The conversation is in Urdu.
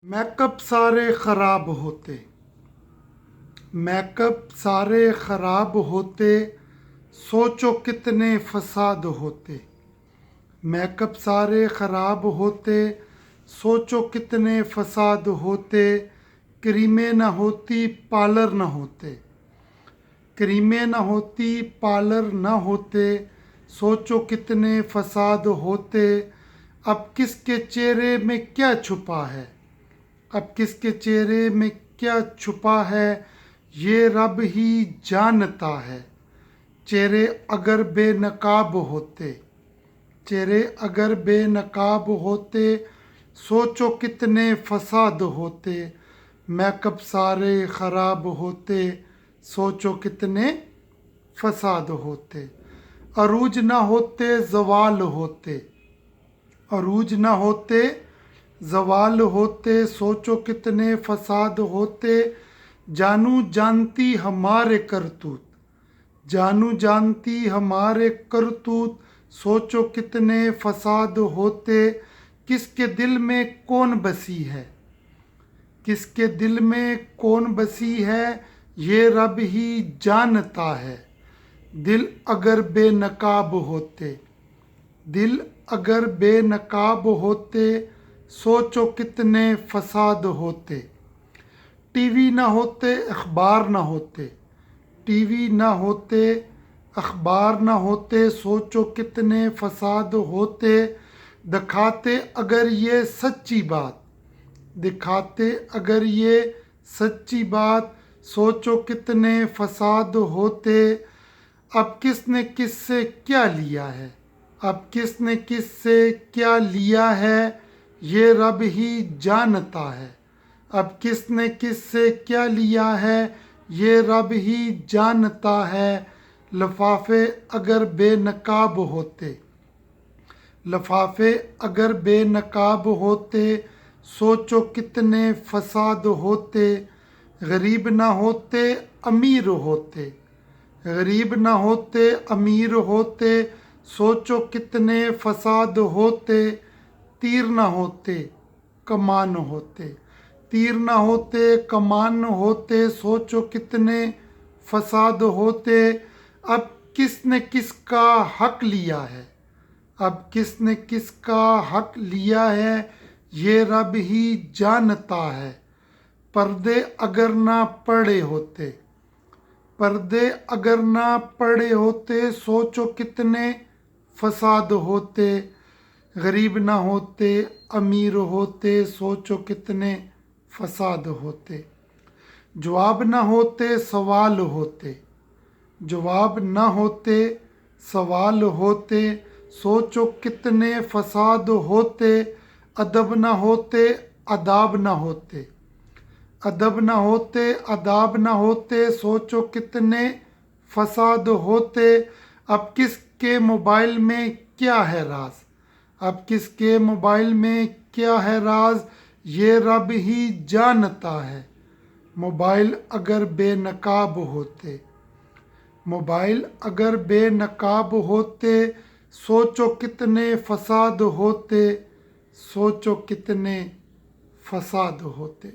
میک اپ سارے خراب ہوتے، میک اپ سارے خراب ہوتے، سوچو کتنے فساد ہوتے۔ میک اپ سارے خراب ہوتے، سوچو کتنے فساد ہوتے۔ کریمیں نہ ہوتی پارلر نہ ہوتے، کریمیں نہ ہوتی پارلر نہ ہوتے، سوچو کتنے فساد ہوتے۔ اب کس کے چہرے میں کیا چھپا ہے، اب کس کے چہرے میں کیا چھپا ہے، یہ رب ہی جانتا ہے۔ چہرے اگر بے نقاب ہوتے، چہرے اگر بے نقاب ہوتے، سوچو کتنے فساد ہوتے۔ میک اپ سارے خراب ہوتے، سوچو کتنے فساد ہوتے۔ عروج نہ ہوتے زوال ہوتے، عروج نہ ہوتے زوال ہوتے، سوچو کتنے فساد ہوتے۔ جانو جانتی ہمارے کرتوت، جانو جانتی ہمارے کرتوت، سوچو کتنے فساد ہوتے۔ کس کے دل میں کون بسی ہے، کس کے دل میں کون بسی ہے، یہ رب ہی جانتا ہے۔ دل اگر بے نقاب ہوتے، دل اگر بے نقاب ہوتے، سوچو کتنے فساد ہوتے۔ ٹی وی نہ ہوتے اخبار نہ ہوتے، ٹی وی نہ ہوتے اخبار نہ ہوتے، سوچو کتنے فساد ہوتے۔ دکھاتے اگر یہ سچی بات، دکھاتے اگر یہ سچی بات، سوچو کتنے فساد ہوتے۔ اب کس نے کس سے کیا لیا ہے، اب کس نے کس سے کیا لیا ہے، یہ رب ہی جانتا ہے۔ اب کس نے کس سے کیا لیا ہے، یہ رب ہی جانتا ہے۔ لفافے اگر بے نقاب ہوتے، لفافے اگر بے نقاب ہوتے، سوچو کتنے فساد ہوتے۔ غریب نہ ہوتے امیر ہوتے، غریب نہ ہوتے امیر ہوتے، سوچو کتنے فساد ہوتے۔ تیر نہ ہوتے کمان ہوتے، تیر نہ ہوتے کمان ہوتے، سوچو کتنے فساد ہوتے۔ اب کس نے کس کا حق لیا ہے، اب کس نے کس کا حق لیا ہے، یہ رب ہی جانتا ہے۔ پردے اگر نہ پڑے ہوتے، پردے اگر نہ پڑے ہوتے، سوچو کتنے فساد ہوتے۔ غریب نہ ہوتے امیر ہوتے، سوچو کتنے فساد ہوتے۔ جواب نہ ہوتے سوال ہوتے، جواب نہ ہوتے سوال ہوتے، سوچو کتنے فساد ہوتے۔ ادب نہ ہوتے آداب نہ ہوتے، ادب نہ ہوتے آداب نہ ہوتے، سوچو کتنے فساد ہوتے۔ اب کس کے موبائل میں کیا ہے راز، اب کس کے موبائل میں کیا ہے راز، یہ رب ہی جانتا ہے۔ موبائل اگر بے نقاب ہوتے، موبائل اگر بے نقاب ہوتے، سوچو کتنے فساد ہوتے، سوچو کتنے فساد ہوتے۔